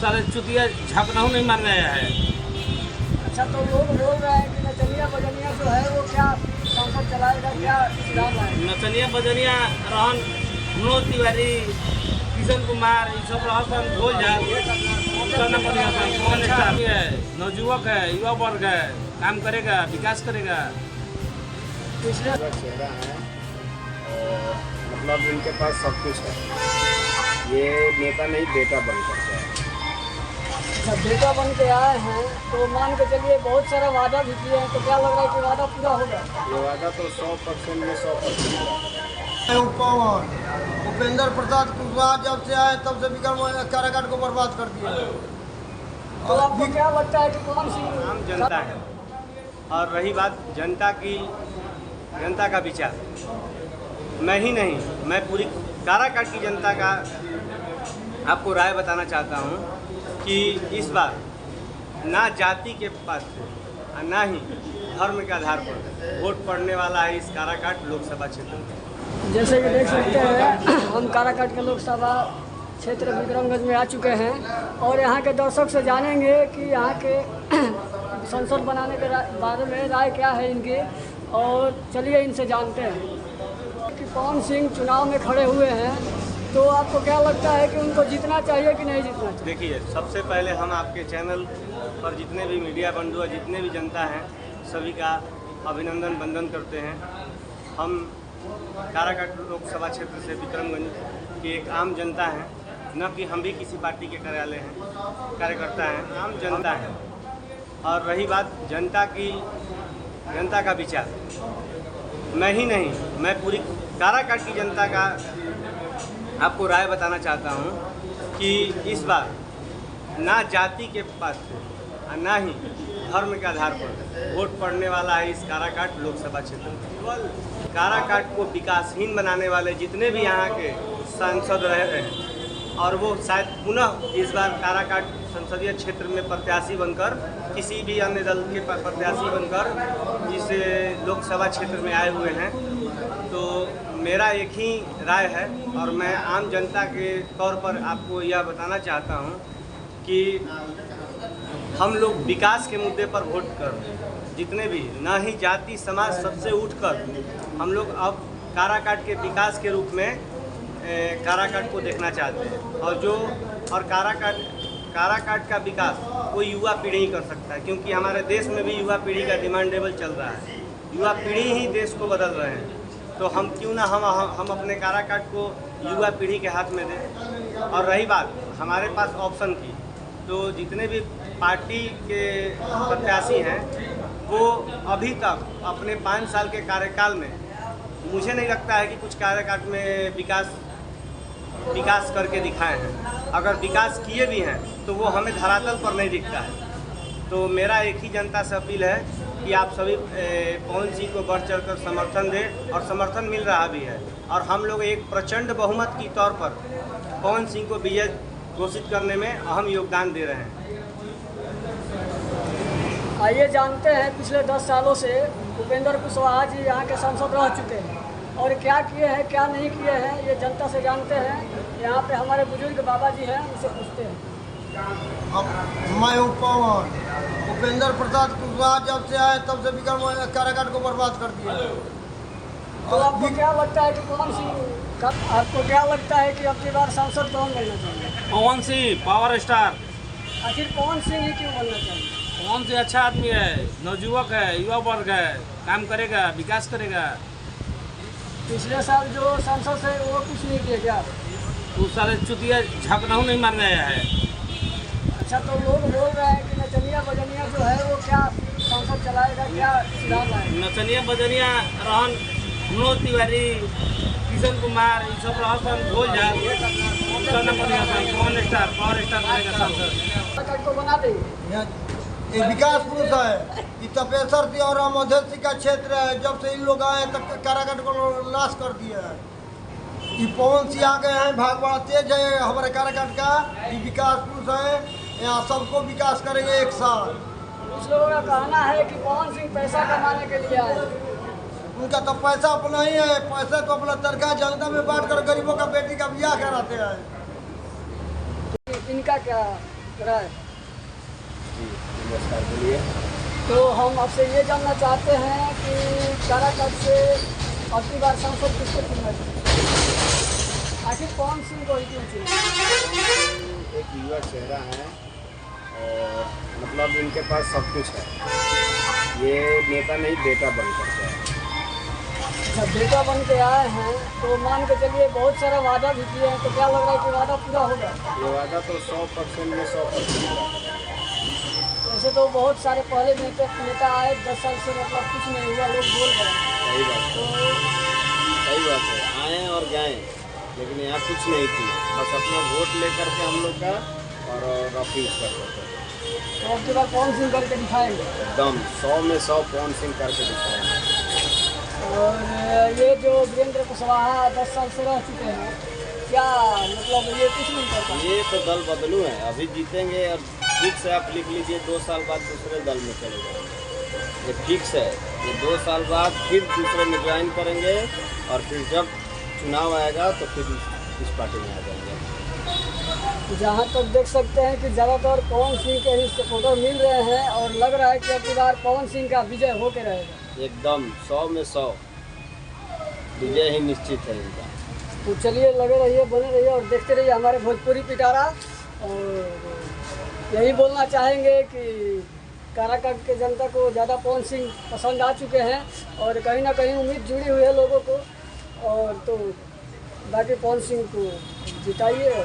साले चुतिया झपनाऊ नहीं मारने आया है। अच्छा, तो लोग बोल रहे हैं कि नचनिया बजनिया जो है वो क्या संसद चलाएगा, क्या सुधार लाएगा? नचनिया बजनिया रहन मनोज तिवारी, किशन कुमार, ये सब रहन भूल जा कौन है, नवयुवक है, युवा वर्ग है, काम करेगा, विकास करेगा। पिछले चेहरा है और मतलब इनके पास सब कुछ है। ये नेता नहीं बेटा बन सकता है। अच्छा, बेटा बन के आए हैं तो मान के चलिए बहुत सारा वादा भी किए हैं, तो क्या लग रहा है कि वादा पूरा होगा? ये वादा तो 100% में 100%। पवन उपेंद्र प्रसाद कुशवाहा जब से आए तब से विक्रम काराकाट को बर्बाद कर दिया। तो आपको क्या लगता है कि कौन सी आम जनता है। और रही बात जनता का विचार, मैं ही नहीं, मैं पूरी काराकाट की जनता का आपको राय बताना चाहता हूँ कि इस बार ना जाति के पक्ष और ना ही धर्म के आधार पर वोट पड़ने वाला है इस काराकाट लोकसभा क्षेत्र में। जैसे कि देख सकते हैं हम काराकाट के लोकसभा क्षेत्र विक्रमगंज में आ चुके हैं और यहाँ के दर्शक से जानेंगे कि यहाँ के संसद बनाने के बारे में राय क्या है इनकी, और चलिए इनसे जानते हैं कि पवन सिंह चुनाव में खड़े हुए हैं, तो आपको क्या लगता है कि उनको जीतना चाहिए कि नहीं जीतना चाहिए? देखिए, सबसे पहले हम आपके चैनल पर जितने भी मीडिया बंधु और जितने भी जनता हैं सभी का अभिनंदन वंदन करते हैं। हम काराकाट लोकसभा क्षेत्र से विक्रमगंज की एक आम जनता हैं, न कि हम भी किसी पार्टी के कार्यालय हैं, कार्यकर्ता हैं, आम जनता हैं। और रही बात जनता का विचार, मैं ही नहीं, मैं पूरी काराकाट की जनता का आपको राय बताना चाहता हूँ कि इस बार ना जाति के पक्ष और ना ही धर्म के आधार पर वोट पड़ने वाला है इस काराकाट लोकसभा क्षेत्र में। केवल काराकाट को विकासहीन बनाने वाले जितने भी यहाँ के सांसद रहे हैं और वो शायद पुनः इस बार काराकाट संसदीय क्षेत्र में प्रत्याशी बनकर, किसी भी अन्य दल के प्रत्याशी बनकर इस लोकसभा क्षेत्र में आए हुए हैं, तो मेरा एक ही राय है और मैं आम जनता के तौर पर आपको यह बताना चाहता हूं कि हम लोग विकास के मुद्दे पर वोट कर, जितने भी ना ही जाति समाज सबसे उठकर हम लोग अब काराकाट के विकास के रूप में काराकाट को देखना चाहते हैं। और काराकाट का विकास कोई युवा पीढ़ी ही कर सकता है, क्योंकि हमारे देश में भी युवा पीढ़ी का डिमांडेबल चल रहा है। युवा पीढ़ी ही देश को बदल रहे हैं, तो हम क्यों ना हम अपने काराकाट को युवा पीढ़ी के हाथ में दें। और रही बात हमारे पास ऑप्शन की, तो जितने भी पार्टी के प्रत्याशी हैं वो अभी तक अपने 5 साल के कार्यकाल में मुझे नहीं लगता है कि कुछ काराकाट में विकास करके दिखाए हैं। अगर विकास किए भी हैं तो वो हमें धरातल पर नहीं दिखता है। तो मेरा एक ही जनता से अपील है कि आप सभी पवन सिंह को बढ़ चढ़कर समर्थन दें, और समर्थन मिल रहा भी है। और हम लोग एक प्रचंड बहुमत की तौर पर पवन सिंह को विजय घोषित करने में अहम योगदान दे रहे हैं। आइए जानते हैं पिछले 10 सालों से उपेंद्र कुशवाहा जी यहाँ के सांसद रह चुके हैं और क्या किए हैं क्या नहीं किए हैं, ये जनता से जानते हैं। यहाँ पे हमारे बुजुर्ग बाबा जी हैं, उनसे पूछते हैं। मैं पवन उपेंद्र प्रसाद कुशवाहा जब से आए तब से विक्रम काराकाट को बर्बाद कर दिया। तो आपको क्या लगता है कि आपको क्या लगता है कि अब की बार सांसद कौन बनना चाहिए? Pawan Singh power star. आखिर पवन सिंह ही क्यों बनना चाहिए? पवन सिंह अच्छा आदमी है, नवयुवक है, युवा वर्ग है, काम करेगा, विकास करेगा। पिछले साल जो सांसद है वो कुछ नहीं किया क्या? उस साले चुतिया झपनाऊ नहीं मारने आया है। अच्छा, तो लोग बोल रहे हैं कि नचनिया बजनिया जो है वो क्या संसद चलाएगा, क्या सुधार लाएगा? नचनिया बजनिया रहन मनोज तिवारी, किशन कुमार, ये सब रहन भूल जा कौन पावर स्टार बनेगा सांसद को बना देंगे। ये विकास पुरुष है, ये तपेश्वर थी और मधेसी का क्षेत्र है। जब से इन लोग आए तब काराकाट को नाश कर दिया है। ये पवन सिंह आ गए हैं, भाग बड़ा तेज है हमारे काराकाट का। ये विकास पुरुष है, यहाँ सबको विकास करेंगे एक साथ। कुछ लोगों का कहना है कि पवन सिंह पैसा कमाने के लिए आए। उनका तो पैसा अपना ही है, पैसा तो अपना तनख्वाह जनता में बांट कर गरीबों का बेटी का ब्याह कराते हैं। इनका क्या राय। जी नमस्कार, बोलिए। तो हम आपसे ये जानना चाहते हैं कि काराकाट से अब की बार सांसद किसको चुनना चाहिए, आखिर पवन सिंह को ही क्यों चुना? एक युवा चेहरा है और मतलब इनके पास सब कुछ है। ये नेता नहीं बेटा बन करके आए। जब बेटा बन के आए हैं तो मान के चलिए बहुत सारा वादा भी किए हैं, तो क्या लग रहा है कि वादा पूरा होगा? ये वादा तो 100% में 100%। वैसे तो बहुत सारे पहले नेता आए 10 साल से मतलब कुछ नहीं हुआ, लोग बोल रहे हैं। सही बात है, तो सही बात है। आए और गए, लेकिन यहाँ कुछ नहीं किया, बस अपना वोट लेकर के हम लोग का और ऑफिस कर सकते हैं। तो अब की बार पवन सिंह करके दिखाएंगे। एकदम 100 में 100 पवन सिंह करके दिखाएंगे। और ये जो वीरेंद्र कुशवाहा 10 साल से रह चुके हैं, क्या मतलब ये कुछ नहीं करता? ये तो दल बदलू है, अभी जीतेंगे और फिक्स है। आप लिख लीजिए 2 साल बाद दूसरे दल में चले जाएंगे, ये फिक्स है। ये 2 साल बाद फिर दूसरे में ज्वाइन करेंगे और फिर जब चुनाव आएगा तो फिर इस पार्टी में आ जाएंगे। जहाँ तक देख सकते हैं कि ज़्यादातर पवन सिंह के ही सपोर्टर मिल रहे हैं और लग रहा है कि अब की बार पवन सिंह का विजय होके रहेगा। एकदम 100 में 100 विजय ही निश्चित है इनका। तो चलिए लगे रहिए, बने रहिए और देखते रहिए हमारे भोजपुरी पिटारा। और यही बोलना चाहेंगे कि काराकाट के जनता को ज़्यादा पवन सिंह पसंद आ चुके हैं और कहीं ना कहीं उम्मीद जुड़ी हुई है लोगों को। और तो बाकी पवन सिंह को जिताइए।